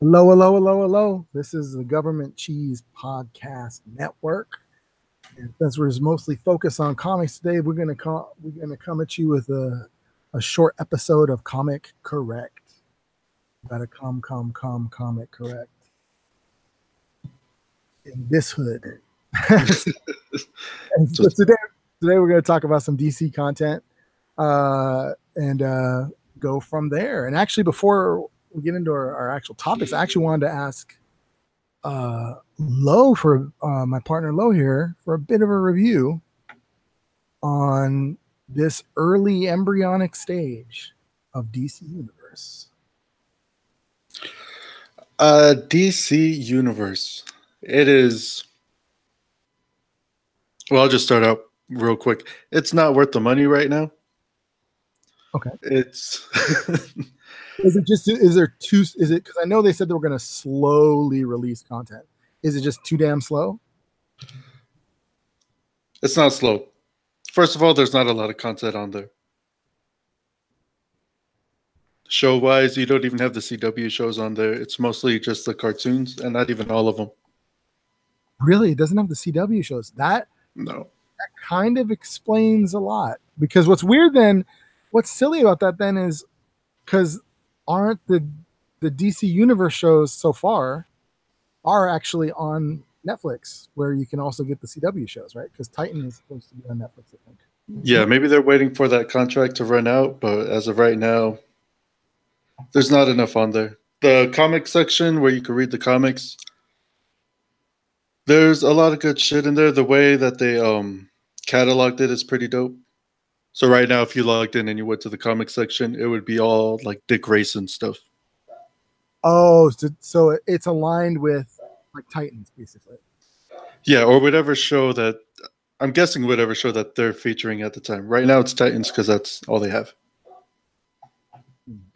Hello, hello, hello, hello. This is the Government Cheese Podcast Network. And since we're mostly focused on comics today, we're gonna come at you with a short episode of Comic Correct. Gotta comic correct. In this hood. And so today we're gonna talk about some DC content and go from there. And actually, before we get into our actual topics, I actually wanted to ask Lo for my partner Lo here for a bit of a review on this early embryonic stage of DC Universe. DC Universe. It is. Well, I'll just start out real quick. It's not worth the money right now. Okay. It's. Is it because I know they said they were going to slowly release content. Is it just too damn slow? It's not slow. First of all, there's not a lot of content on there. Show-wise, you don't even have the CW shows on there. It's mostly just the cartoons, and not even all of them. Really? It doesn't have the CW shows? No. That kind of explains a lot. Because what's silly about that then is because aren't the DC Universe shows so far are actually on Netflix, where you can also get the CW shows, right? Because Titan is supposed to be on Netflix, I think. Yeah, maybe they're waiting for that contract to run out, but as of right now, there's not enough on there. The comic section where you can read the comics, there's a lot of good shit in there. The way that they cataloged it is pretty dope. So right now, if you logged in and you went to the comic section, it would be all like Dick Grayson stuff. Oh, so it's aligned with like Titans, basically. Yeah, or whatever show that I'm guessing whatever show that they're featuring at the time. Right now, it's Titans because that's all they have.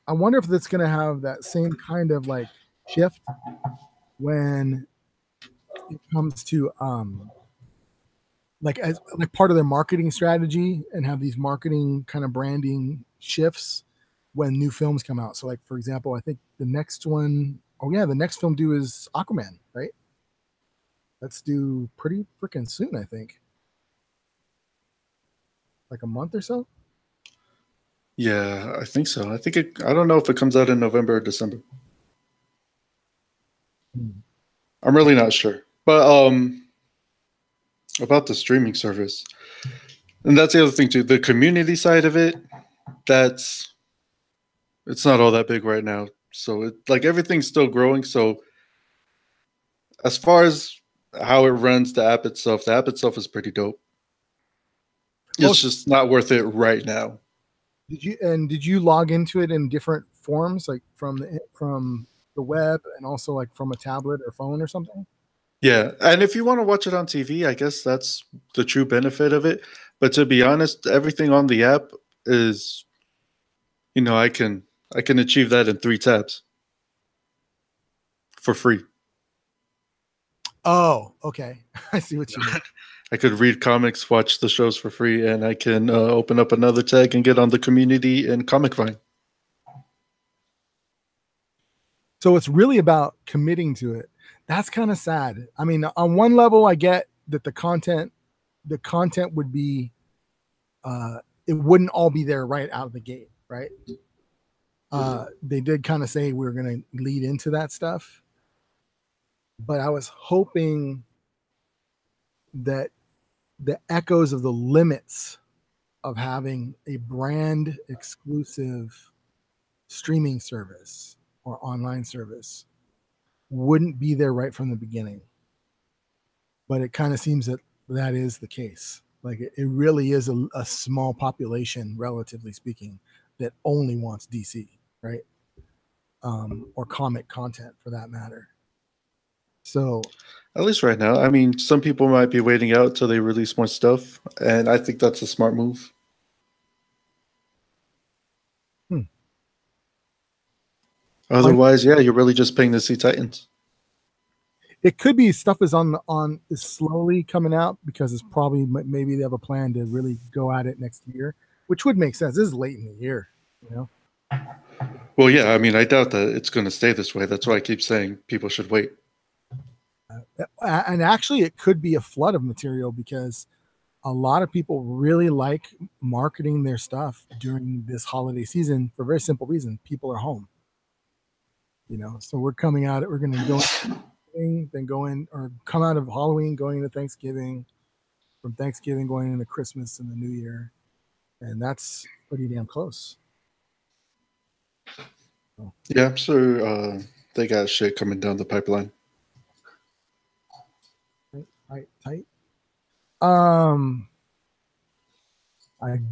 I wonder if it's going to have that same kind of like shift when it comes to like part of their marketing strategy and have these marketing kind of branding shifts when new films come out. So like, for example, I think the next film due is Aquaman, right? That's due pretty freaking soon, I think. Like a month or so? Yeah, I think so. I don't know if it comes out in November or December. I'm really not sure. But about the streaming service. And that's the other thing too. The community side of it, it's not all that big right now. So everything's still growing. So as far as how it runs the app itself is pretty dope. It's just not worth it right now. Did you log into it in different forms, like from the web and also like from a tablet or phone or something? Yeah, and if you want to watch it on TV, I guess that's the true benefit of it. But to be honest, everything on the app is, I can achieve that in 3 tabs for free. Oh, okay. I see what you mean. I could read comics, watch the shows for free, and I can open up another tag and get on the community and Comic Vine. So it's really about committing to it. That's kind of sad. I mean, on one level, I get that the content would be, it wouldn't all be there right out of the gate, right? They did kind of say we were going to lead into that stuff, but I was hoping that the echoes of the limits of having a brand exclusive streaming service or online service wouldn't be there right from the beginning. But it kind of seems that is the case. Like it really is a small population, relatively speaking, that only wants DC, right? Or comic content for that matter. So at least right now, I mean, some people might be waiting out till they release more stuff, and I think that's a smart move. Otherwise, yeah, you're really just paying to see Titans. It could be stuff is is slowly coming out because it's probably maybe they have a plan to really go at it next year, which would make sense. This is late in the year, Well, yeah, I mean, I doubt that it's going to stay this way. That's why I keep saying people should wait. And actually, it could be a flood of material because a lot of people really like marketing their stuff during this holiday season for a very simple reason. People are home. So we're coming out, we're going to go then go in or come out of Halloween, going into Thanksgiving, from Thanksgiving going into Christmas and the New Year. And that's pretty damn close. So. Yeah, I'm sure they got shit coming down the pipeline. Tight. I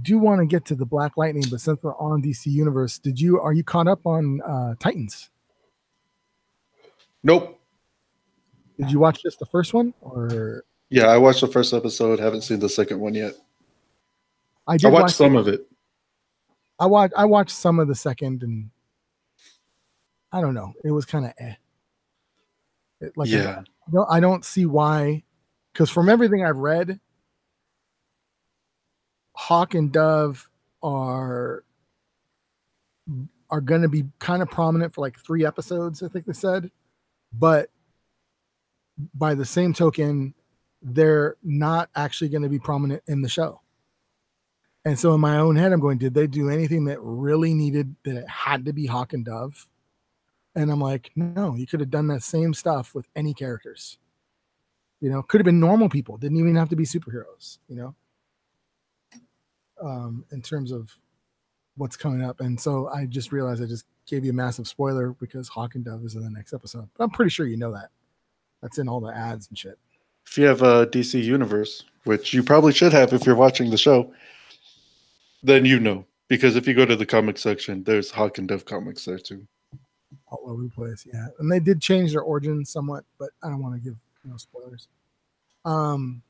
do want to get to the Black Lightning, but since we're on DC Universe, are you caught up on Titans? Nope. Did you watch just the first one, or? Yeah, I watched the first episode. Haven't seen the second one yet. I watched some of it. I watched some of the second, and I don't know. It was kind of yeah. I don't see why, because from everything I've read, Hawk and Dove are going to be kind of prominent for like 3 episodes, I think they said. But by the same token, they're not actually going to be prominent in the show. And so in my own head, I'm going, did they do anything that really needed, that it had to be Hawk and Dove? And I'm like, no, you could have done that same stuff with any characters. Could have been normal people. Didn't even have to be superheroes, in terms of what's coming up. And so I just realized I just gave you a massive spoiler because Hawk and Dove is in the next episode. But I'm pretty sure you know that. That's in all the ads and shit. If you have a DC Universe, which you probably should have if you're watching the show, then you know. Because if you go to the comic section, there's Hawk and Dove comics there too. All over the place, yeah. And they did change their origin somewhat, but I don't want to give spoilers. Well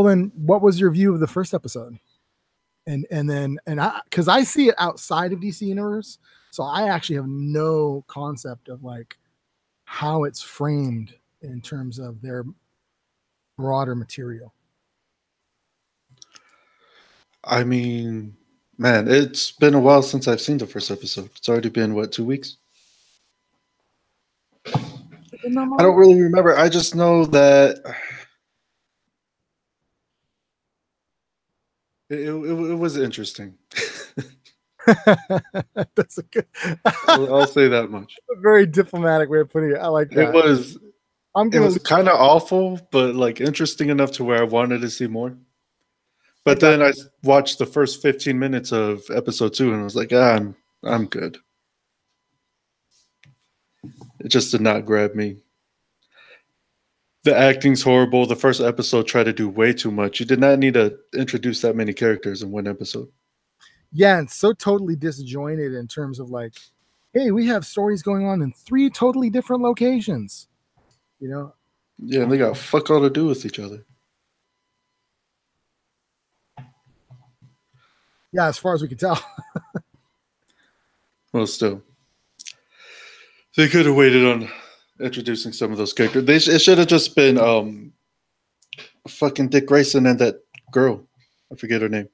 then, what was your view of the first episode? And because I see it outside of DC Universe, so I actually have no concept of like how it's framed in terms of their broader material. I mean, man, it's been a while since I've seen the first episode. It's already been, 2 weeks? I don't really remember. I just know that it was interesting. That's a good. I'll say that much. A very diplomatic way of putting it. I like that. It was kind of awful, but like interesting enough to where I wanted to see more. But then I watched the first 15 minutes of episode 2 and I was like, I'm good. It just did not grab me. The acting's horrible. The first episode tried to do way too much. You did not need to introduce that many characters in one episode. Yeah, it's so totally disjointed in terms of like, hey, we have stories going on in 3 totally different locations. Yeah, and they got fuck all to do with each other. Yeah, as far as we can tell. Well, still. They could have waited on introducing some of those characters. It should have just been fucking Dick Grayson and that girl. I forget her name.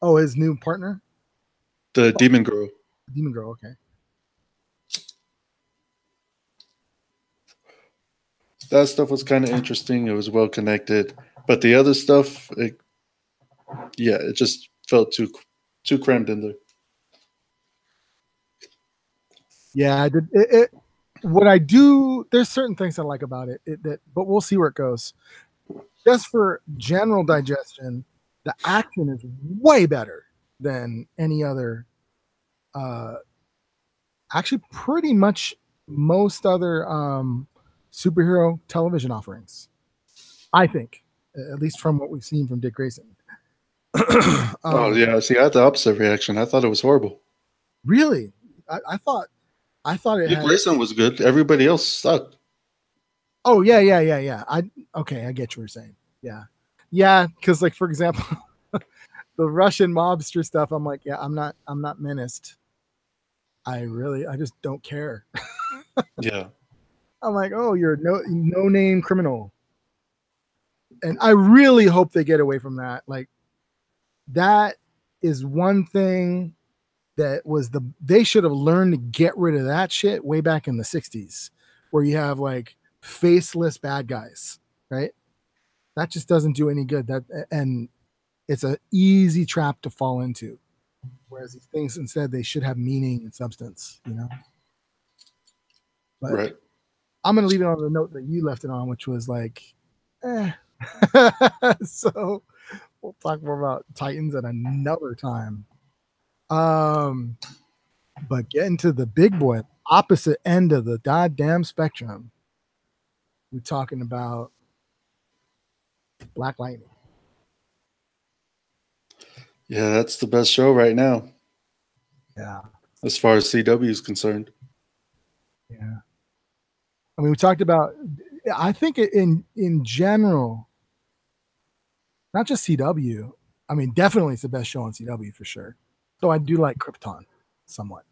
Oh, his new partner? The demon girl. Demon girl, okay. That stuff was kind of interesting. It was well connected. But the other stuff, it just felt too crammed in there. Yeah, I did. What I do, there's certain things I like about it, but we'll see where it goes. Just for general digestion, the action is way better than any other. Actually, pretty much most other superhero television offerings, I think, at least from what we've seen from Dick Grayson. Oh yeah, see, I had the opposite reaction. I thought it was horrible. Really, I thought it. Dick Grayson was good. Everybody else sucked. Oh yeah. I get what you're saying. Yeah. Because like for example, the Russian mobster stuff. I'm like, yeah, I'm not menaced. I just don't care. Yeah. I'm like, oh, you're no name criminal. And I really hope they get away from that. Like, that is one thing that was they should have learned to get rid of that shit way back in the 60s, where you have like faceless bad guys, right? That just doesn't do any good. And it's an easy trap to fall into. Whereas these things, instead, they should have meaning and substance, you know? But Right. I'm going to leave it on the note that you left it on, which was like, eh. So we'll talk more about Titans at another time. But getting to the big boy, opposite end of the goddamn spectrum, we're talking about Black Lightning. Yeah, that's the best show right now. Yeah. As far as CW is concerned. Yeah. I mean, we talked about, I think in general, not just CW. I mean, definitely it's the best show on CW for sure. Though I do like Krypton somewhat.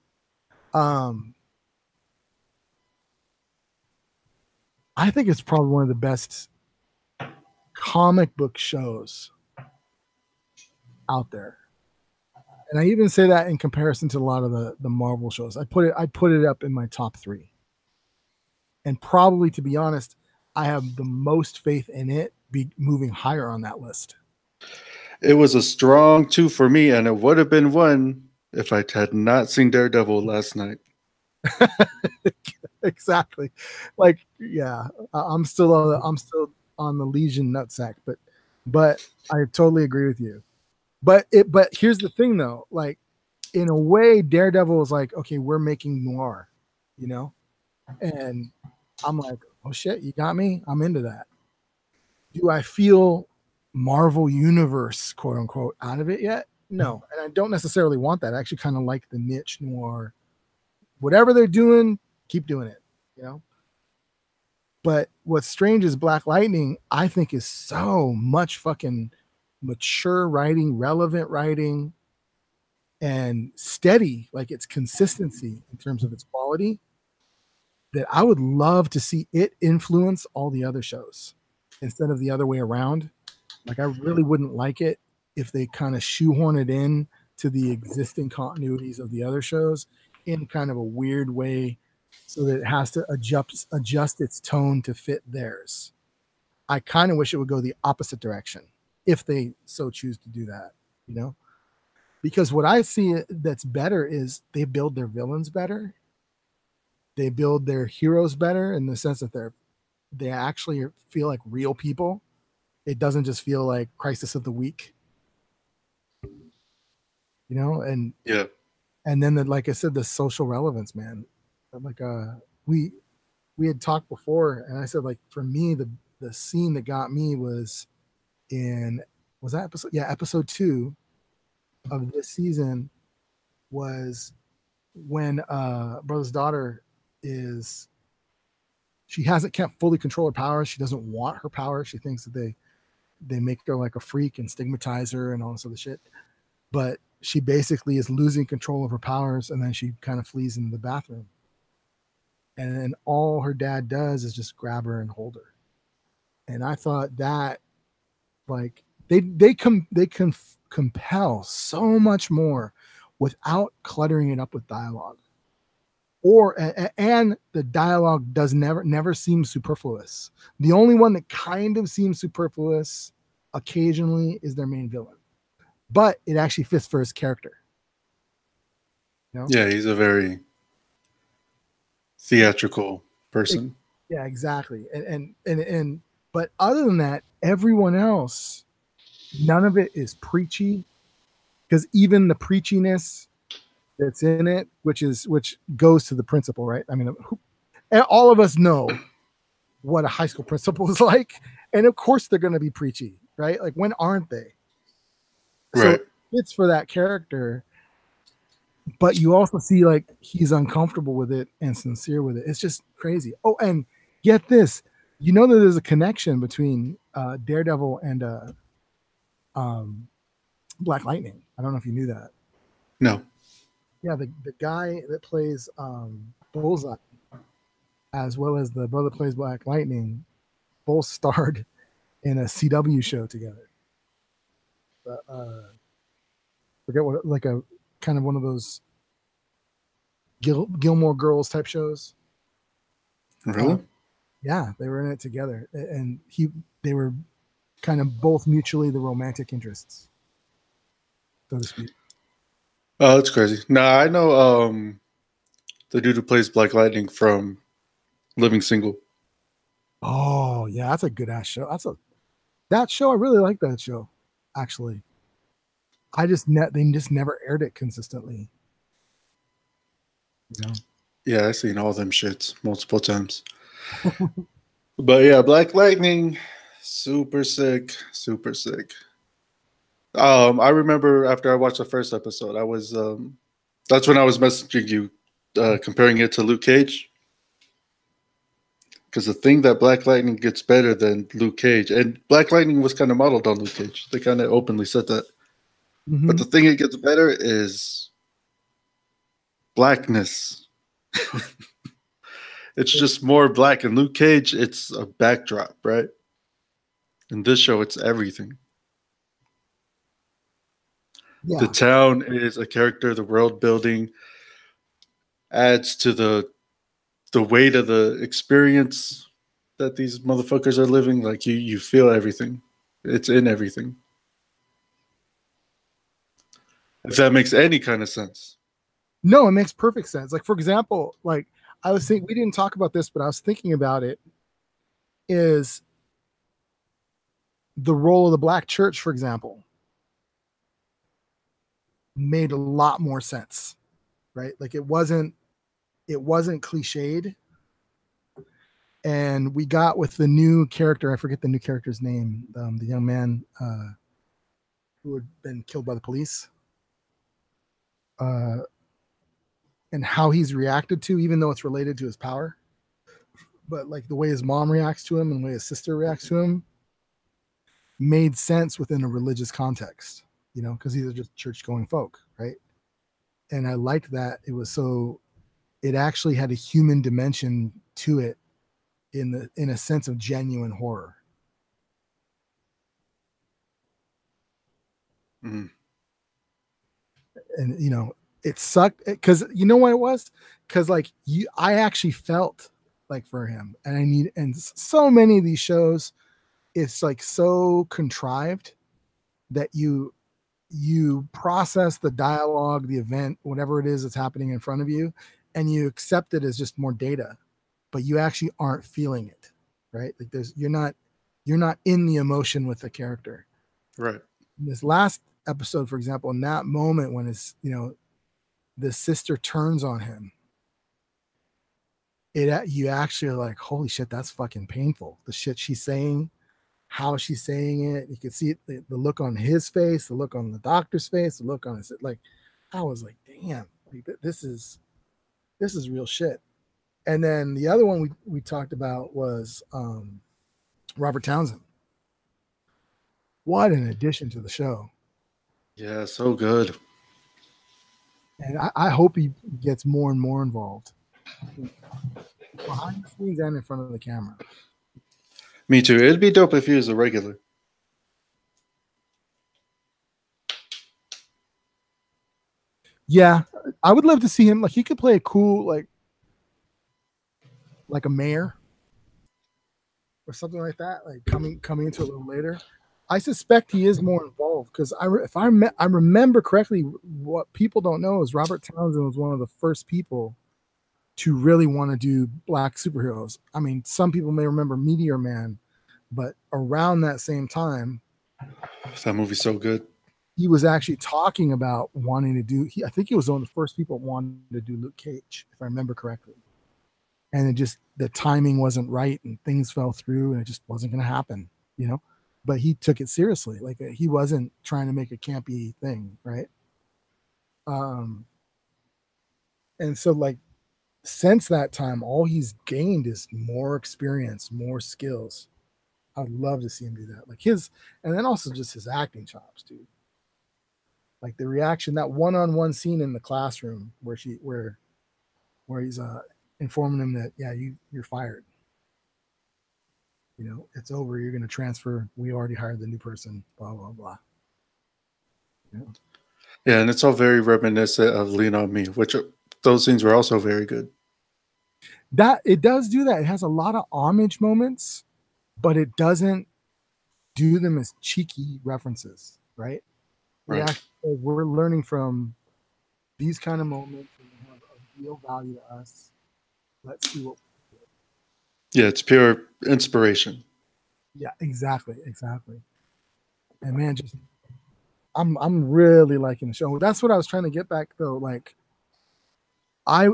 I think it's probably one of the best comic book shows out there. And I even say that in comparison to a lot of the Marvel shows. I put it up in my top 3. And probably, to be honest, I have the most faith in it be moving higher on that list. It was a strong 2 for me, and it would have been 1 if I had not seen Daredevil last night. Exactly. Like, yeah, I'm still on the Legion nutsack, but I totally agree with you. But here's the thing though, like in a way, Daredevil is like, okay, we're making noir, you know? And I'm like, oh shit, you got me? I'm into that. Do I feel Marvel Universe, quote unquote, out of it yet? No. And I don't necessarily want that. I actually kind of like the niche noir. Whatever they're doing, keep doing it, you know? But what's strange is Black Lightning, I think, is so much fucking mature writing, relevant writing, and steady, like its consistency in terms of its quality, that I would love to see it influence all the other shows instead of the other way around. Like, I really wouldn't like it if they kind of shoehorn it in to the existing continuities of the other shows in kind of a weird way, so that it has to adjust its tone to fit theirs. I kind of wish it would go the opposite direction if they so choose to do that, you know? Because what I see that's better is they build their villains better. They build their heroes better in the sense that they actually feel like real people. It doesn't just feel like Crisis of the Week, you know? And yeah. And then, like I said, the social relevance, man. Like we had talked before, and I said, like, for me, the scene that got me was that episode? Yeah, episode 2 of this season was when brother's daughter she can't fully control her powers. She doesn't want her powers. She thinks that they make her like a freak and stigmatize her and all this other shit. But she basically is losing control of her powers, and then she kind of flees into the bathroom. And then all her dad does is just grab her and hold her. And I thought that, like, they compel so much more without cluttering it up with dialogue. And the dialogue does never seem superfluous. The only one that kind of seems superfluous occasionally is their main villain, but it actually fits for his character. You know? Yeah, he's a very theatrical person. Yeah, exactly. And but other than that, everyone else, none of it is preachy, because even the preachiness that's in it, which goes to the principal, right? I mean, all of us know what a high school principal is like, and of course they're going to be preachy, right? Like, when aren't they? Right. So it's for that character, but you also see, like, he's uncomfortable with it and sincere with it. It's just crazy. Oh, and get this, you know that there's a connection between Daredevil and Black Lightning. I don't know if you knew that. No. Yeah, the guy that plays Bullseye, as well as the brother that plays Black Lightning, both starred in a CW show together. Forget what, like a kind of one of those Gilmore Girls type shows. Really? Yeah, they were in it together, and they were kind of both mutually the romantic interests, so to speak. Oh, that's crazy. Nah, I know the dude who plays Black Lightning from Living Single. Oh yeah, that's a good ass show. That show. I really like that show. Actually, they just never aired it consistently. You know. Yeah, I've seen all them shits multiple times. But yeah, Black Lightning, super sick, super sick. I remember after I watched the first episode, I was that's when I was messaging you, comparing it to Luke Cage. Because the thing that Black Lightning gets better than Luke Cage, and Black Lightning was kind of modeled on Luke Cage. They kind of openly said that. But Mm-hmm. the thing it gets better is blackness. It's just more black. In Luke Cage, it's a backdrop, right? In this show, it's everything. The Yeah. town is a character. The world building adds to the weight of the experience that these motherfuckers are living. Like you feel everything. It's in everything. If that makes any kind of sense. No, it makes perfect sense. Like, for example, like I was thinking, we didn't talk about this, but I was thinking about it, is the role of the black church, for example, made a lot more sense, right? Like it wasn't cliched. And we got with the new character, I forget the new character's name, the young man who had been killed by the police. And how he's reacted to, even though it's related to his power. But like the way his mom reacts to him and the way his sister reacts to him made sense within a religious context, because these are just church going folk, right? And I liked that it actually had a human dimension to it in a sense of genuine horror. Mm. And it sucked because you know what it was? Because like I actually felt like for him, and so many of these shows, it's like so contrived that you process the dialogue, the event, whatever it is that's happening in front of you, and you accept it as just more data, but you actually aren't feeling it, right? Like you're not in the emotion with the character. Right. In this last episode, for example, in that moment when the sister turns on him, you actually are like, holy shit, that's fucking painful. The shit she's saying, how she's saying it, you can see it, the look on his face, the look on the doctor's face, the look on his, like, I was like, damn, this is real shit. And then the other one we talked about was Robert Townsend. What an addition to the show. Yeah, so good. And I hope he gets more and more involved behind the scenes and in front of the camera. Me too. It'd be dope if he was a regular. Yeah, I would love to see him. Like he could play a cool like a mayor or something like that. Like coming into a little later. I suspect he is more involved because I remember correctly, what people don't know is Robert Townsend was one of the first people to really want to do black superheroes. I mean, some people may remember Meteor Man, but around that same time, That movie's so good. he was actually talking about wanting to do. I think he was one of the first people wanting to do Luke Cage, if I remember correctly. And it just the timing wasn't right, and things fell through, and it just wasn't going to happen, But he took it seriously. Like he wasn't trying to make a campy thing, right? And so like since that time, all he's gained is more experience, more skills. I'd love to see him do that. Like and then also just his acting chops, dude. Like the reaction, that one-on-one scene in the classroom where he's informing him that you're fired. It's over. You're going to transfer. We already hired the new person. Blah blah blah. Yeah, and it's all very reminiscent of Lean on Me, which those scenes were also very good. That it does do that. It has a lot of homage moments, but it doesn't do them as cheeky references, right? It Right. actually says we're learning from these kind of moments and they have a real value to us. Let's see what. Yeah, it's pure inspiration. Yeah, exactly. And man, just I'm really liking the show. That's what I was trying to get back though. Like I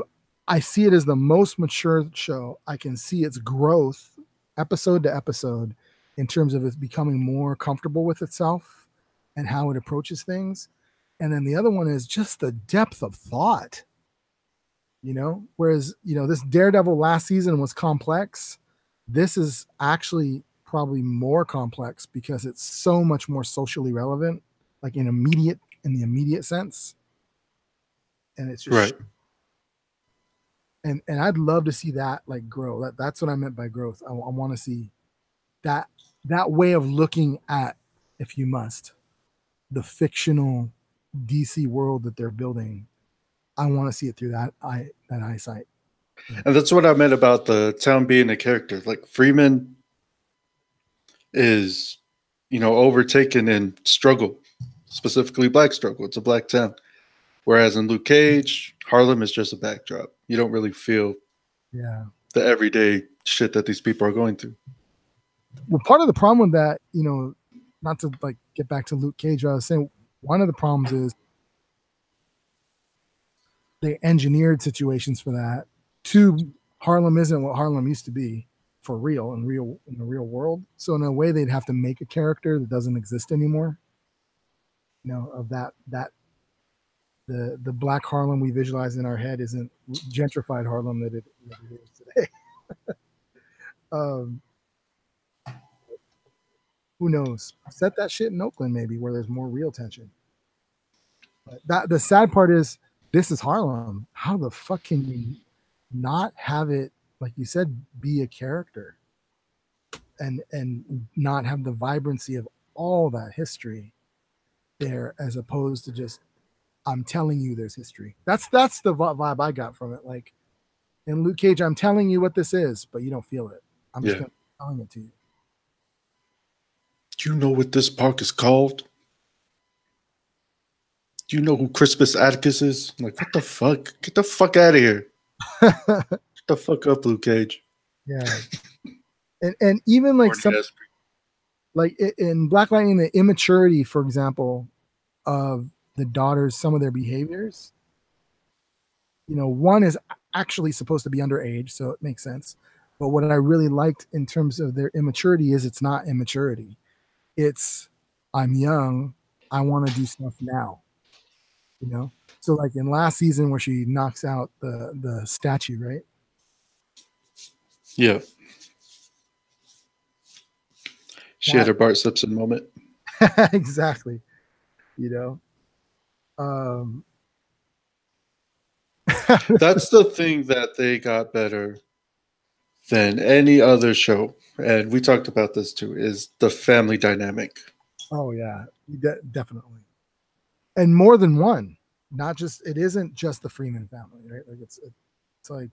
I see it as the most mature show. I can see its growth episode to episode in terms of it becoming more comfortable with itself and how it approaches things. And then the other one is just the depth of thought, whereas, this Daredevil last season was complex. This is actually probably more complex because it's so much more socially relevant, like in the immediate sense. And it's just Right. and I'd love to see that like grow. That's what I meant by growth. I want to see that way of looking at, if you must, the fictional DC world that they're building. I want to see it through that eyesight. And that's what I meant about the town being a character. Like Freeman is, overtaken in struggle, specifically black struggle. It's a black town. Whereas in Luke Cage, Harlem is just a backdrop. You don't really feel Yeah. the everyday shit that these people are going through. Well, part of the problem with that, not to like get back to Luke Cage, I was saying one of the problems is they engineered situations for that. Two, Harlem isn't what Harlem used to be for real in the real world. So in a way, they'd have to make a character that doesn't exist anymore. Of that the black Harlem we visualize in our head isn't gentrified Harlem that it is today. Who knows? Set that shit in Oakland maybe where there's more real tension. But the sad part is this is Harlem. How the fuck can you not have it, like you said, be a character and not have the vibrancy of all that history there, as opposed to just I'm telling you there's history. That's the vibe I got from it. Like in Luke Cage, I'm telling you what this is, but you don't feel it. I'm just telling it to you. Do you know what this park is called? Do you know who Crispus Atticus is? I'm like, what the fuck? Get the fuck out of here. Get the fuck up, Luke Cage. Yeah. And even like like in Black Lightning, the immaturity, for example, of the daughters, some of their behaviors, one is actually supposed to be underage, so it makes sense. But what I really liked in terms of their immaturity is it's not immaturity. It's I'm young, I want to do stuff now. So like in last season where she knocks out the statue, right? Yeah. She had her Bart Simpson moment. Exactly. That's the thing that they got better than any other show. And we talked about this too, is the family dynamic. Oh yeah, definitely. And more than one. It isn't just the Freeman family, right? Like it's like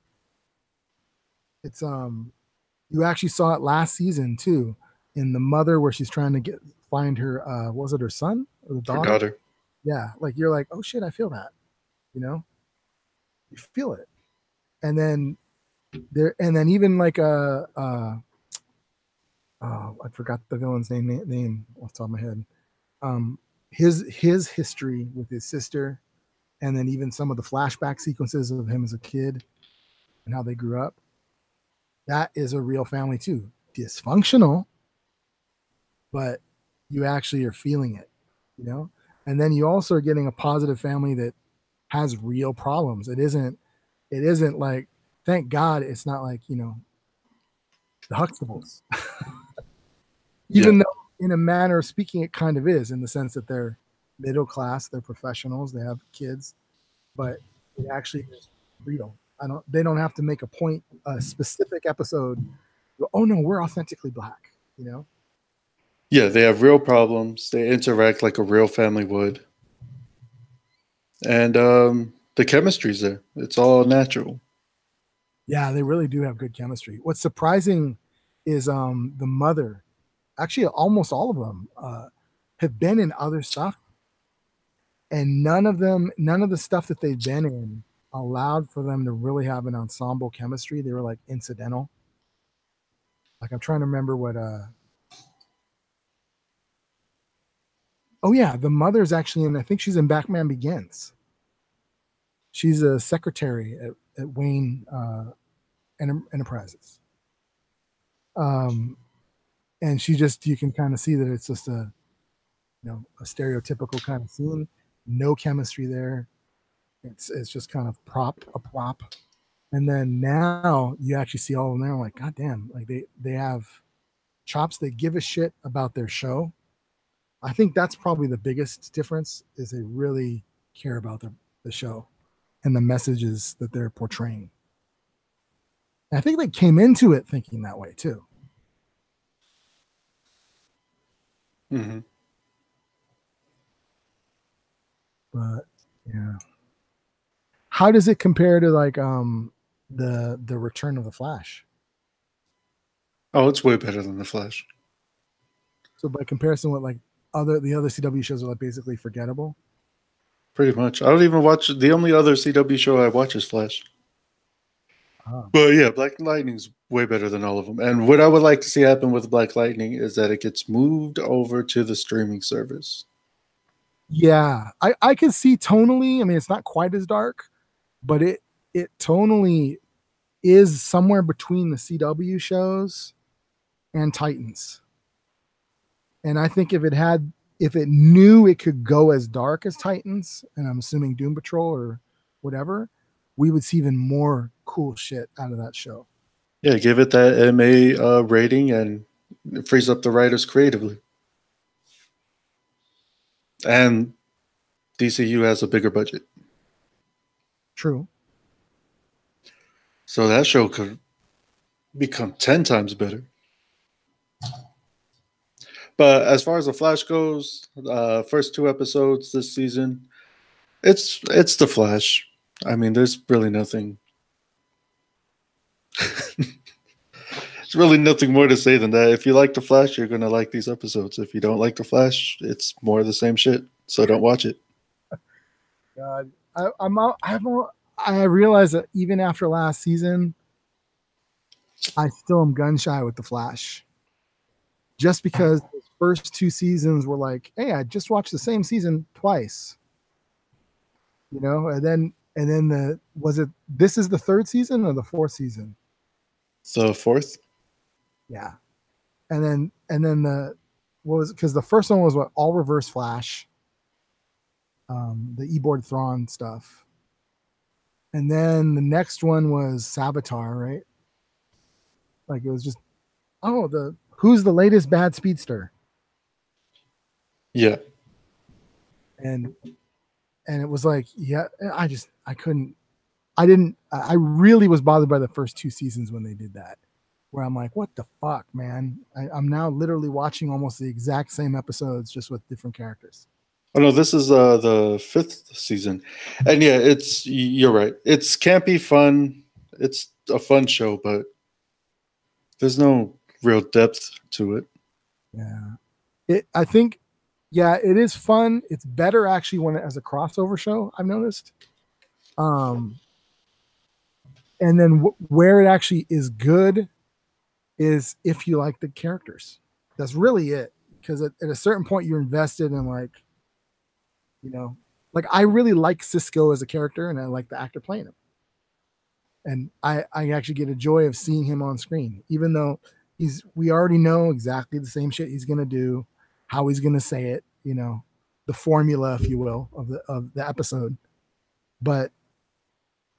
you actually saw it last season too, in the mother where she's trying to find her was it her son or the daughter? Her daughter. Yeah, like you're like, oh shit, I feel that. You feel it. And then even like I forgot the villain's name off the top of my head. His history with his sister, and then even some of the flashback sequences of him as a kid and how they grew up. That is a real family too. Dysfunctional, but you actually are feeling it, And then you also are getting a positive family that has real problems. It isn't like, thank God it's not like, the Huxtables. Even though in a manner of speaking, it kind of is, in the sense that they're middle class, they're professionals, they have kids, but it actually is real. They don't have to make a specific episode. Oh no, we're authentically black, Yeah, they have real problems. They interact like a real family would. And the chemistry's there. It's all natural. Yeah, they really do have good chemistry. What's surprising is the mother. Actually, almost all of them have been in other stuff, and none of the stuff that they've been in allowed for them to really have an ensemble chemistry. They were like incidental. Like I'm trying to remember what oh yeah, the mother's actually in, I think she's in Batman Begins. She's a secretary at Wayne Enterprises. Um and she just, you can kind of see that it's just a stereotypical kind of scene. No chemistry there. It's just kind of a prop. And then now you actually see all of them there. I'm like, God damn, like they have chops. They give a shit about their show. I think that's probably the biggest difference, is they really care about the show and the messages that they're portraying. And I think they came into it thinking that way too. Mm-hmm. But yeah. How does it compare to like the Return of the Flash? Oh, it's way better than the Flash. So by comparison with like the other CW shows are like basically forgettable. Pretty much. I don't even watch the only other CW show I watch is Flash. Oh. But yeah, Black Lightning's way better than all of them. And what I would like to see happen with Black Lightning is that it gets moved over to the streaming service. Yeah, I can see tonally. I mean, it's not quite as dark, but it tonally is somewhere between the CW shows and Titans. And I think if it knew it could go as dark as Titans, and I'm assuming Doom Patrol or whatever, we would see even more cool shit out of that show. Yeah, give it that MA rating, and it frees up the writers creatively. And DCU has a bigger budget. True. So that show could become 10 times better. But as far as the Flash goes, first 2 episodes this season, it's the Flash. I mean, there's really nothing. There's really nothing more to say than that. If you like the Flash, you're gonna like these episodes. If you don't like the Flash, it's more of the same shit. So don't watch it. God, I realize that even after last season, I still am gun shy with the Flash. Just because the first 2 seasons were like, hey, I just watched the same season twice. And then this is the 3rd season or the 4th season? The 4th? Yeah. And then what was it? Because the first one was what, all Reverse Flash, the Eborg Thrawn stuff. And then the next one was Savitar, right? Like it was just, who's the latest bad speedster? Yeah. And it was like, yeah, I really was bothered by the first 2 seasons when they did that, where I'm like, what the fuck, man? I'm now literally watching almost the exact same episodes, just with different characters. Oh no, this is the 5th season. And yeah, you're right. It's campy fun. It's a fun show, but there's no real depth to it. Yeah. I think, yeah, it is fun. It's better actually when it has a crossover show, I've noticed. And then where it actually is good is if you like the characters. That's really it. Because at a certain point you're invested in, like, like I really like Cisco as a character, and I like the actor playing him. And I actually get a joy of seeing him on screen, even though we already know exactly the same shit he's gonna do, how he's gonna say it, the formula, if you will, of the episode. But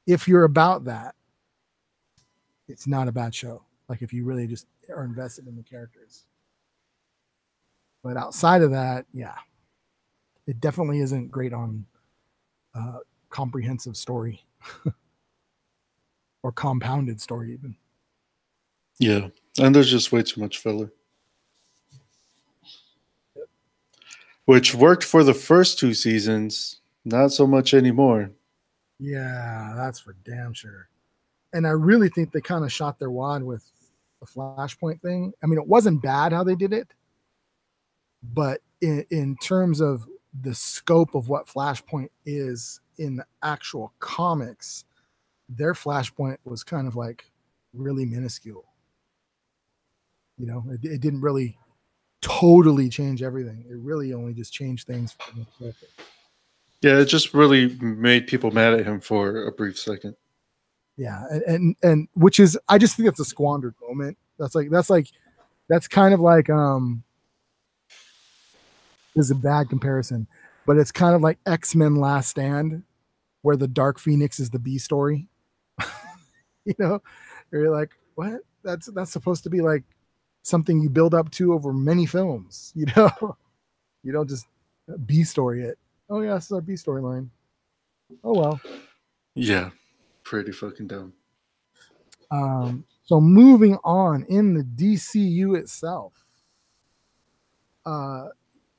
if you're about that, it's not a bad show. Like if you really just are invested in the characters. But outside of that, yeah, it definitely isn't great on comprehensive story or compounded story even. Yeah, and there's just way too much filler. Which worked for the first 2 seasons, not so much anymore. Yeah, that's for damn sure. And I really think they kind of shot their wad with the Flashpoint thing. I mean, it wasn't bad how they did it, but in terms of the scope of what Flashpoint is in the actual comics, their Flashpoint was kind of like really minuscule. You know, it didn't really totally change everything. It really only just changed things for the character. Yeah, it just really made people mad at him for a brief second. Yeah, and which is, I just think it's a squandered moment. That's kind of like this is a bad comparison, but it's kind of like X-Men Last Stand, where the Dark Phoenix is the B story. You know, you're like, what? That's supposed to be like something you build up to over many films. You know, you don't just B story it. Oh yeah, this is our B storyline. Oh well. Yeah, pretty fucking dumb. So moving on in the DCU itself, uh,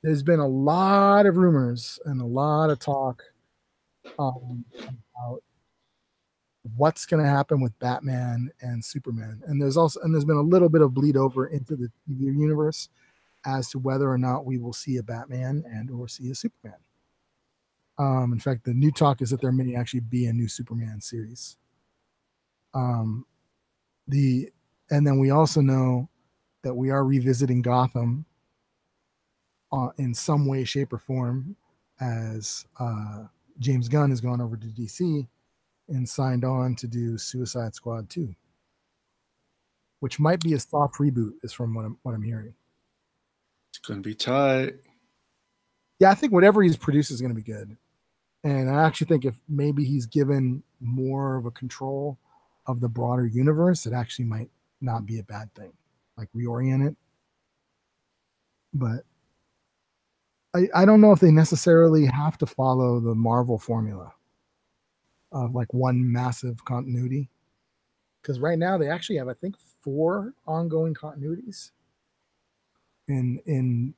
there's been a lot of rumors and a lot of talk about what's going to happen with Batman and Superman, and there's been a little bit of bleed over into the TV universe as to whether or not we will see a Batman and or see a Superman. In fact, the new talk is that there may actually be a new Superman series. Um, the and then we also know that we are revisiting Gotham in some way, shape, or form, as James Gunn has gone over to DC and signed on to do Suicide Squad 2, which might be a soft reboot, is from what I'm hearing. It's gonna be tight. Yeah, I think whatever he's produced is going to be good. And I actually think if maybe he's given more of a control of the broader universe, it actually might not be a bad thing. Like reorient it. But I don't know if they necessarily have to follow the Marvel formula of like one massive continuity. Because right now they actually have, I think, 4 ongoing continuities in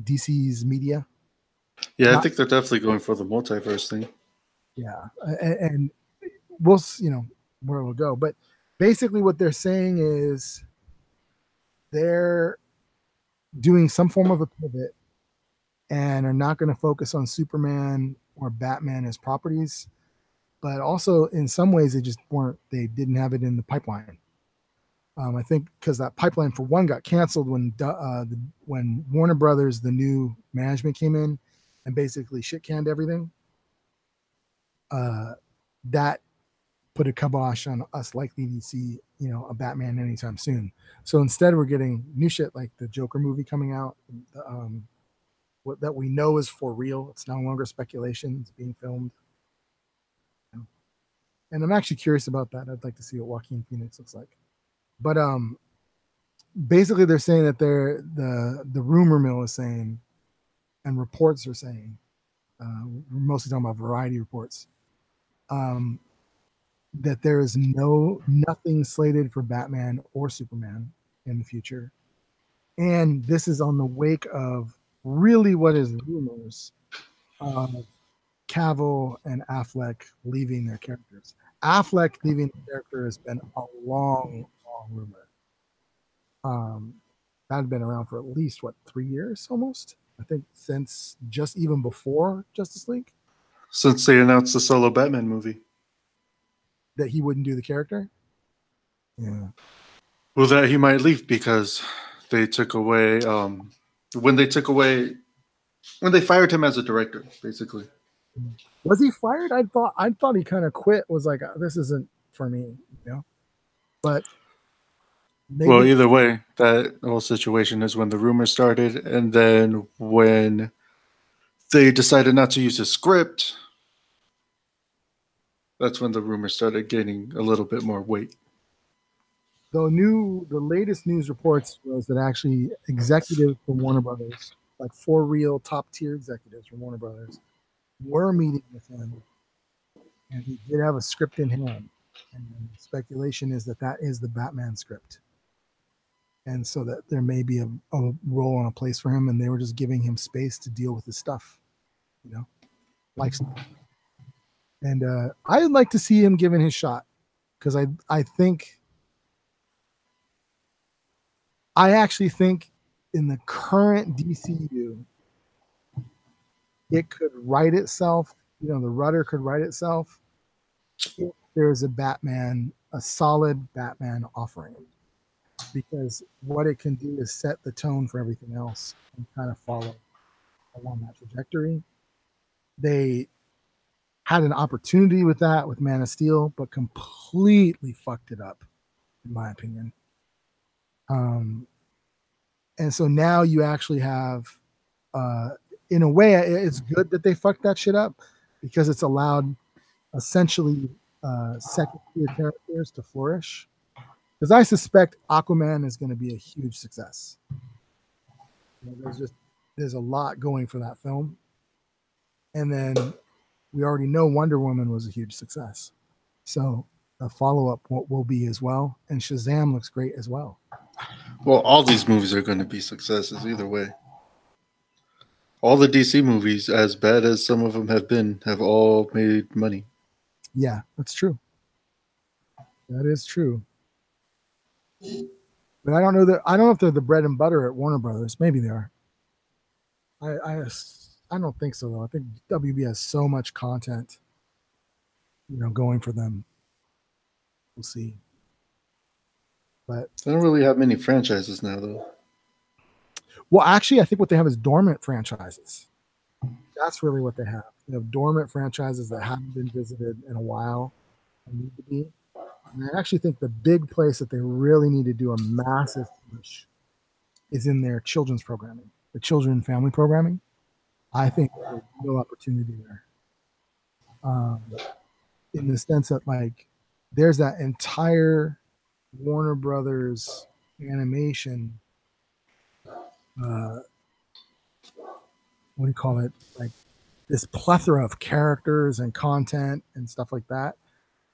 DC's media. Yeah, I Not think they're definitely going for the multiverse thing. Yeah, and we'll where we'll go. But basically, what they're saying is they're doing some form of a pivot and are not going to focus on Superman or Batman as properties, but also in some ways they just weren't. They didn't have it in the pipeline. I think because that pipeline for one got canceled when Warner Brothers, the new management came in and basically shit canned everything. That put a kibosh on us likely to see, a Batman anytime soon. So instead, we're getting new shit like the Joker movie coming out, what that we know is for real. It's no longer speculation. It's being filmed. And I'm actually curious about that. I'd like to see what Joaquin Phoenix looks like. But basically, they're saying that the rumor mill is saying, and reports are saying, we're mostly talking about Variety reports, that there is nothing slated for Batman or Superman in the future. And this is on the wake of really what is rumors of Cavill and Affleck leaving their characters. Affleck leaving the character has been a long, long rumor. That had been around for at least 3 years almost. I think since just even before Justice League, Since they announced the solo Batman movie. that he wouldn't do the character. Yeah. Well, that he might leave because they took away when they took away when they fired him as a director, basically. Was he fired? I thought he kind of quit. Was like, this isn't for me, you know. But Well, maybe either way, that whole situation is when the rumors started, and then when they decided not to use a script, that's when the rumors started gaining a little bit more weight. the latest news reports was that actually executives from Warner Brothers, like 4 real top tier executives from Warner Brothers, were meeting with him, and he did have a script in hand. And speculation is that that is the Batman script, and so that there may be a role and a place for him, and they were just giving him space to deal with his stuff, you know, like. And I'd like to see him given his shot because I actually think in the current DCU, it could write itself. You know, the rudder could write itself if there's a solid Batman offering. Because what it can do is set the tone for everything else and kind of follow along that trajectory. They had an opportunity with that with Man of Steel, but completely fucked it up, in my opinion. And so now you actually have, in a way, it's good that they fucked that shit up because it's allowed essentially second tier characters to flourish. Because I suspect Aquaman is going to be a huge success. You know, there's a lot going for that film, and then we already know Wonder Woman was a huge success, so a follow up will be as well. And Shazam looks great as well. Well, all these movies are going to be successes either way. All the DC movies, as bad as some of them have been, have all made money. Yeah, that's true. That is true. But I don't know if they're the bread and butter at Warner Brothers. Maybe they are. I don't think so though. I think WB has so much content, going for them. We'll see. But They don't really have many franchises now, though. Well, actually, I think what they have is dormant franchises. That's really what they have. They have dormant franchises that haven't been visited in a while and need to be. And I actually think the big place that they really need to do a massive push is in their children's programming, the children and family programming. I think there's no opportunity there. In the sense that, like, there's that entire Warner Brothers animation, what do you call it? Like this plethora of characters and content and stuff like that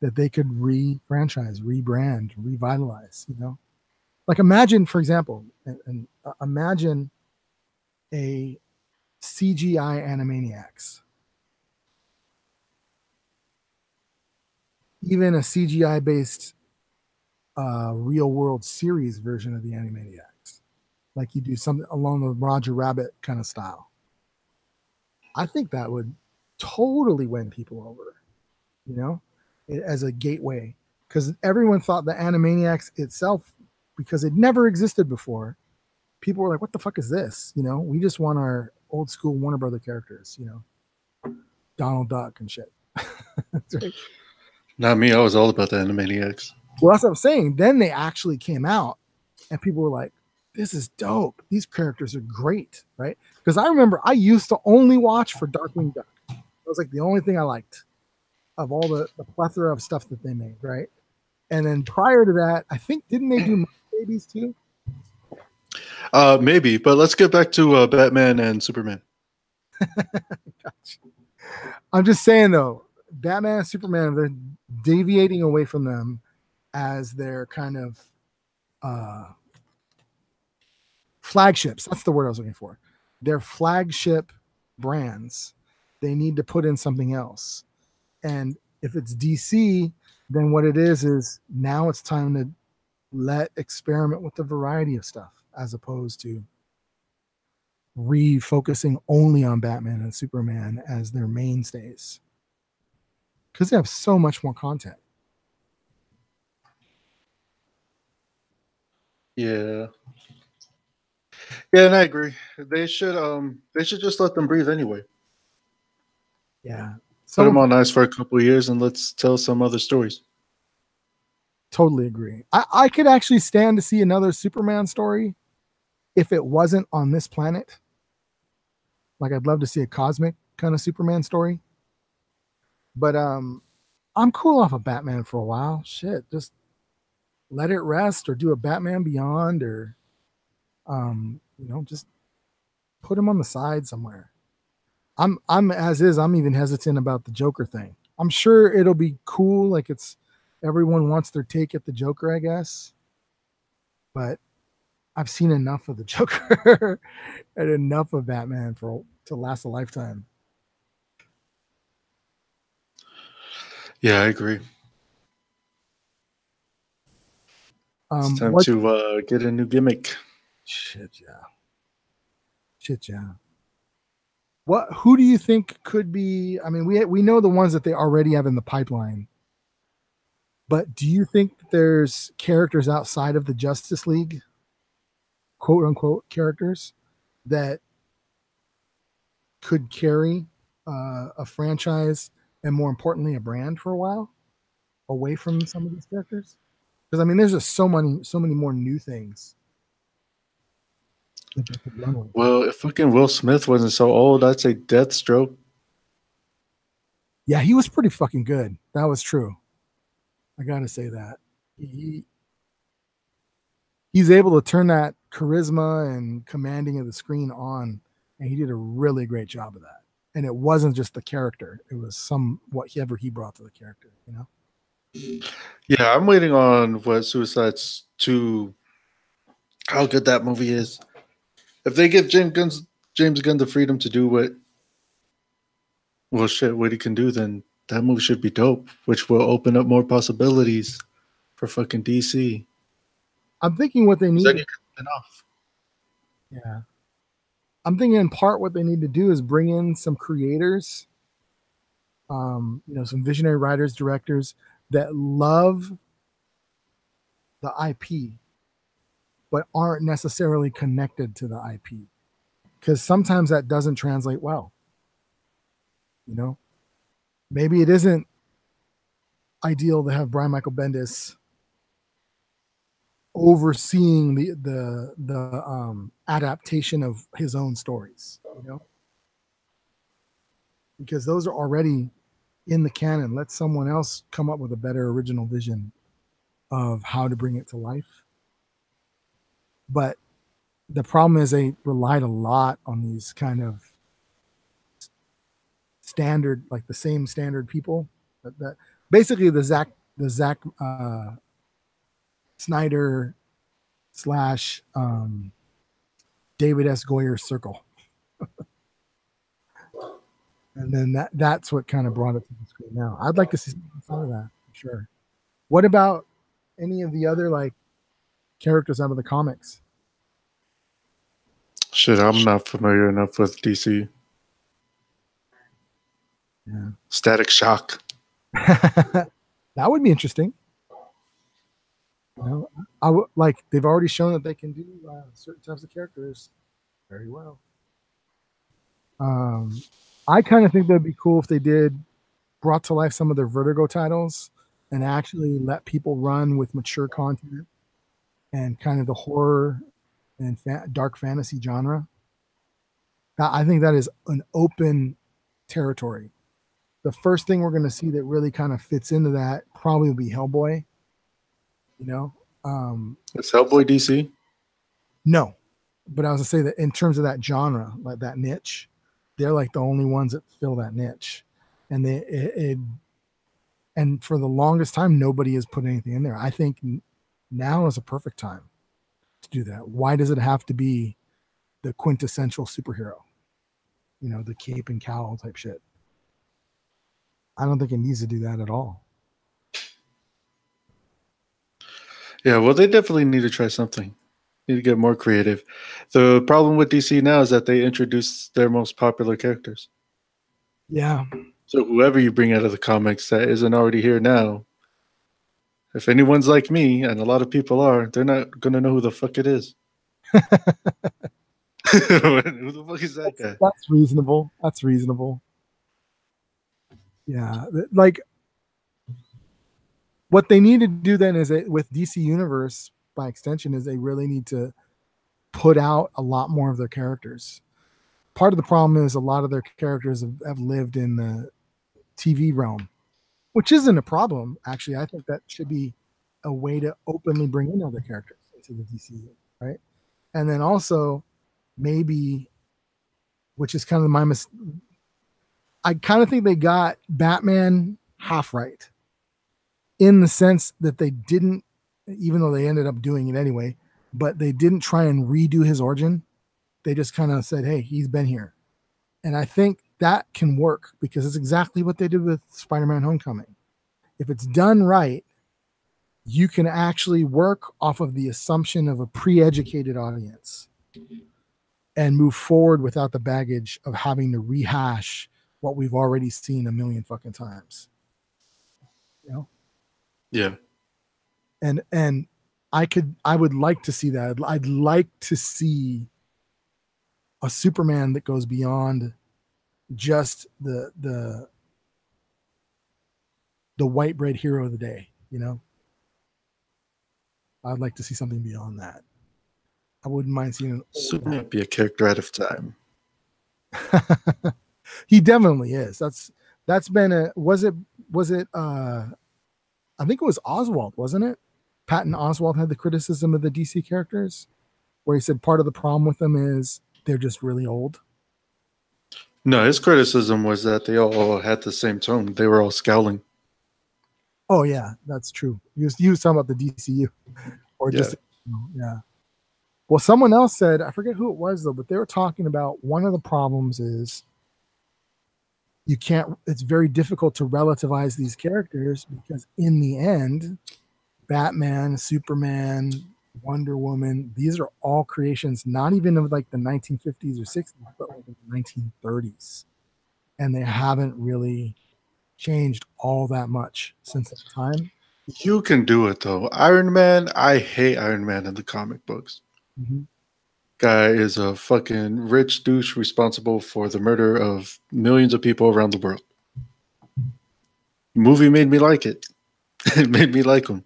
they could re-franchise, rebrand, revitalize, Like imagine, for example, imagine a CGI Animaniacs. Even a CGI based real world series version of the Animaniacs. Like you do something along the Roger Rabbit kind of style. I think that would totally win people over, as a gateway. Because everyone thought the Animaniacs itself, because it never existed before, people were like, what the fuck is this? We just want our old school Warner Brother characters, Donald Duck and shit. Right. Not me. I was all about the Animaniacs. Well, that's what I'm saying. Then they actually came out and people were like, this is dope. These characters are great, right? Because I remember I used to only watch for Darkwing Duck. That was like the only thing I liked of all the plethora of stuff that they made, right? And then prior to that, I think, didn't they do Babies too? Maybe, but let's get back to Batman and Superman. Gotcha. I'm just saying though, Batman and Superman, they're deviating away from them as their kind of flagships. That's the word I was looking for. Their flagship brands. They need to put in something else. And if it's DC, then what it is now it's time to experiment with the variety of stuff as opposed to refocusing only on Batman and Superman as their mainstays. Because they have so much more content. Yeah. Yeah, and I agree. They should just let them breathe anyway. Yeah. Put them on ice for a couple of years and let's tell some other stories. Totally agree. I could actually stand to see another Superman story if it wasn't on this planet. Like I'd love to see a cosmic kind of Superman story. But I'm cool off of Batman for a while. Shit, just let it rest or do a Batman Beyond or just put him on the side somewhere. I'm even hesitant about the Joker thing. I'm sure it'll be cool. Like everyone wants their take at the Joker, I guess. But I've seen enough of the Joker and enough of Batman to last a lifetime. Yeah, I agree. It's time What to get a new gimmick. shit, yeah. Shit, yeah. Who do you think could be? I mean, we know the ones that they already have in the pipeline, but do you think that there's characters outside of the Justice League, quote unquote characters, that could carry a franchise and more importantly a brand for a while away from some of these characters? Because I mean, there's just so many more new things that they could run with. Well, if fucking Will Smith wasn't so old, I'd say Deathstroke. Yeah, he was pretty fucking good. That was true. I gotta say that he's able to turn that charisma and commanding of the screen on, and he did a really great job of that. And it wasn't just the character; it was whatever he brought to the character. You know. Yeah, I'm waiting on what Suicide's 2, how good that movie is. If they give James Gunn the freedom to do what he can do, then that movie should be dope, which will open up more possibilities for fucking DC. I'm thinking what they 'Cause need. then you can spin off. Yeah. I'm thinking in part what they need to do is bring in some creators, some visionary writers, directors that love the IP, but aren't necessarily connected to the IP. Because sometimes that doesn't translate well. You know, maybe it isn't ideal to have Brian Michael Bendis overseeing the adaptation of his own stories, because those are already in the canon. Let someone else come up with a better original vision of how to bring it to life. But the problem is they relied a lot on these kind of standard, like the same standard people. That basically the Zack Snyder slash David S. Goyer circle. And then that's what kind of brought it to the screen now. I'd like to see some of that, for sure. What about any of the other like characters out of the comics? Shit, I'm not familiar enough with DC. Yeah. Static Shock. That would be interesting. I would like they've already shown that they can do certain types of characters very well. I kind of think that'd be cool if they brought to life some of their Vertigo titles and actually let people run with mature content and kind of the horror and dark fantasy genre. I think that is an open territory. The first thing we're going to see that really kind of fits into that probably will be Hellboy. Is Hellboy DC? No, but I was gonna say that in terms of that genre, like that niche, they're like the only ones that fill that niche, and and for the longest time, nobody has put anything in there. I think now is a perfect time to do that. Why does it have to be the quintessential superhero? The cape and cowl type shit. I don't think it needs to do that at all. Yeah, well, they definitely need to try something. Need to get more creative. The problem with DC now is that they introduce their most popular characters. Yeah. So whoever you bring out of the comics that isn't already here now, if anyone's like me, and a lot of people are, they're not gonna know who the fuck it is. Who the fuck is that guy? That's reasonable. That's reasonable. Yeah, like what they need to do then is with DC Universe by extension is they really need to put out a lot more of their characters. Part of the problem is a lot of their characters have lived in the TV realm, which isn't a problem. Actually, I think that should be a way to openly bring in other characters into the DCU, right? And then also maybe, which is kind of my mistake, I kind of think they got Batman half right in the sense that they didn't, even though they ended up doing it anyway, but they didn't try and redo his origin. They just kind of said, hey, he's been here. And I think that can work because it's exactly what they did with Spider-Man Homecoming. if it's done right, you can actually work off of the assumption of a pre-educated audience and move forward without the baggage of having to rehash what we've already seen a million fucking times. You know? Yeah. And I would like to see that. I'd like to see a Superman that goes beyond just the white bread hero of the day, you know? I'd like to see something beyond that. I wouldn't mind seeing an Super might be a character out of time. He definitely is. That's been a was it I think it was Oswald, wasn't it? Patton Oswald had the criticism of the DC characters where he said part of the problem with them is they're just really old. No, his criticism was that they all had the same tone. They were all scowling. Oh yeah, that's true. You was talking about the DCU or Yeah. just yeah. Well, someone else said, I forget who it was though, but they were talking about one of the problems is you can't, it's very difficult to relativize these characters because in the end, Batman, Superman, Wonder Woman, these are all creations, not even of like the 1950s or 60s, but like the 1930s. And they haven't really changed all that much since that time. You can do it though. Iron Man, I hate Iron Man in the comic books. Mm-hmm. Guy is a fucking rich douche responsible for the murder of millions of people around the world. Movie made me like it. It made me like him.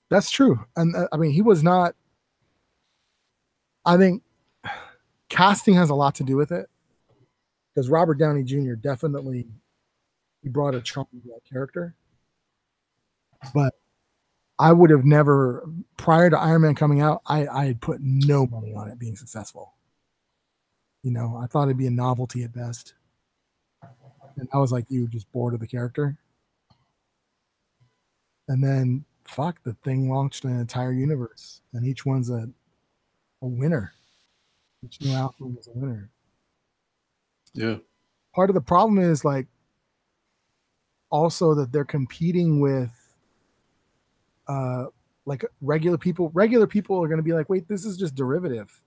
That's true. And I mean, he was not, I think casting has a lot to do with it because Robert Downey Jr. definitely, he brought a charm to that character. But I would have never, prior to Iron Man coming out, I had put no money on it being successful. You know, I thought it'd be a novelty at best. And I was like, you just bored of the character. And then, fuck, the thing launched an entire universe, and each one's a winner. Each new outfit is a winner. Yeah. Part of the problem is like also that they're competing with like regular people. Regular people are going to be like, wait, this is just derivative.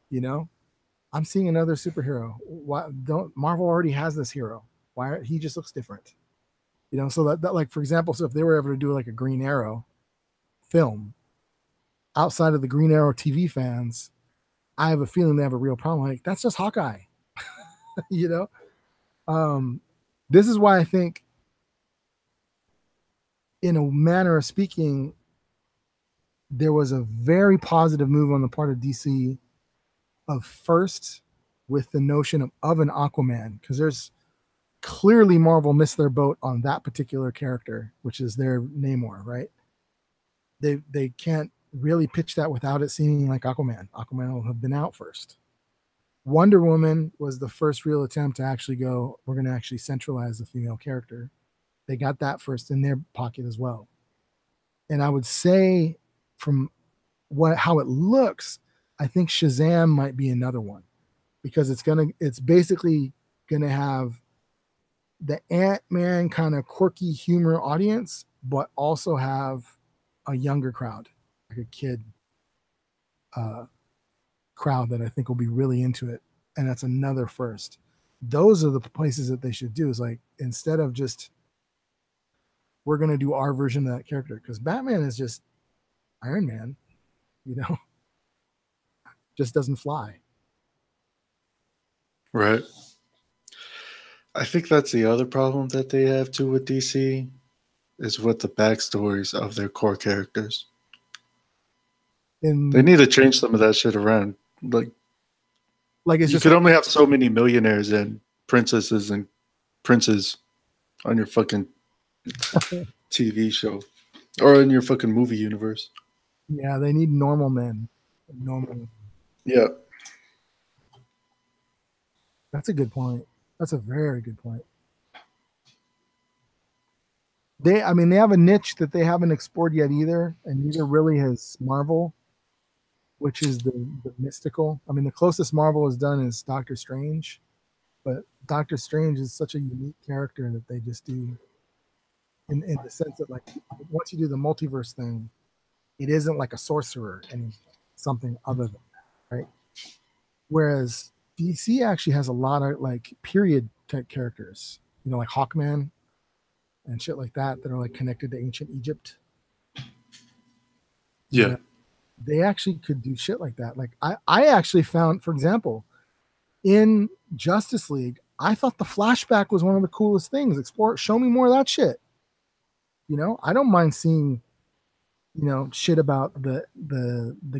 You know, I'm seeing another superhero. Why don't Marvel already has this hero? Why he just looks different? You know, so that like for example, so if they were ever to do like a Green Arrow film outside of the Green Arrow TV fans, I have a feeling they have a real problem. Like that's just Hawkeye. You know, this is why I think, in a manner of speaking, there was a very positive move on the part of DC of first with the notion of an Aquaman, because there's clearly Marvel missed their boat on that particular character, which is their Namor, right? They can't really pitch that without it seeming like Aquaman. Aquaman will have been out first. Wonder Woman was the first real attempt to actually go, we're going to actually centralize the female character. They got that first in their pocket as well. And I would say from how it looks, I think Shazam might be another one because it's basically gonna have the Ant-Man kind of quirky humor audience, but also have a younger crowd, like a kid crowd that I think will be really into it. And that's another first. Those are the places that they should do, is like, instead of just, we're going to do our version of that character, because Batman is just Iron Man, you know, just doesn't fly. Right. I think that's the other problem that they have too with DC is with the backstories of their core characters. They need to change some of that shit around. Like it's you just could only have so many millionaires and princesses and princes on your fucking TV show or in your fucking movie universe. Yeah, they need normal men. Normal. Yeah. That's a good point. That's a very good point. They have a niche that they haven't explored yet either, and neither really has Marvel, which is the mystical. I mean, the closest Marvel has done is Doctor Strange, but Doctor Strange is such a unique character that they just do in the sense that like once you do the multiverse thing, it isn't like a sorcerer and something other than that, right? Whereas DC actually has a lot of like period type characters, you know, like Hawkman and shit like that that are like connected to ancient Egypt. Yeah. They actually could do shit like that. Like I actually found, for example, in Justice League, I thought the flashback was one of the coolest things. Explore, show me more of that shit. You know, I don't mind seeing, you know, shit about the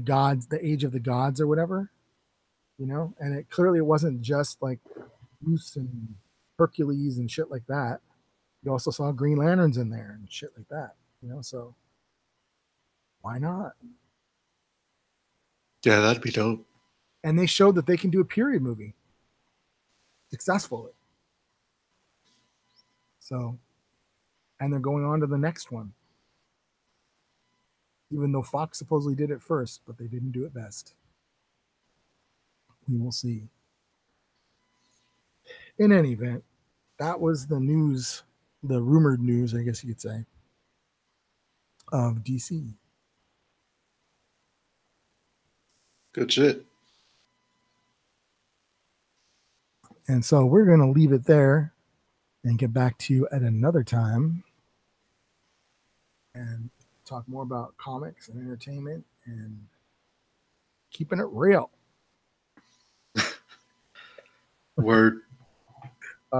gods, the age of the gods or whatever. You know, and it clearly wasn't just like Zeus and Hercules and shit like that. You also saw Green Lanterns in there and shit like that. You know, so why not? Yeah, that'd be dope. And they showed that they can do a period movie successfully. So, and they're going on to the next one. Even though Fox supposedly did it first, but they didn't do it best. We will see. In any event, that was the news, the rumored news, I guess you could say, of DC. Good shit. And so we're going to leave it there and get back to you at another time and talk more about comics and entertainment and keeping it real. Word.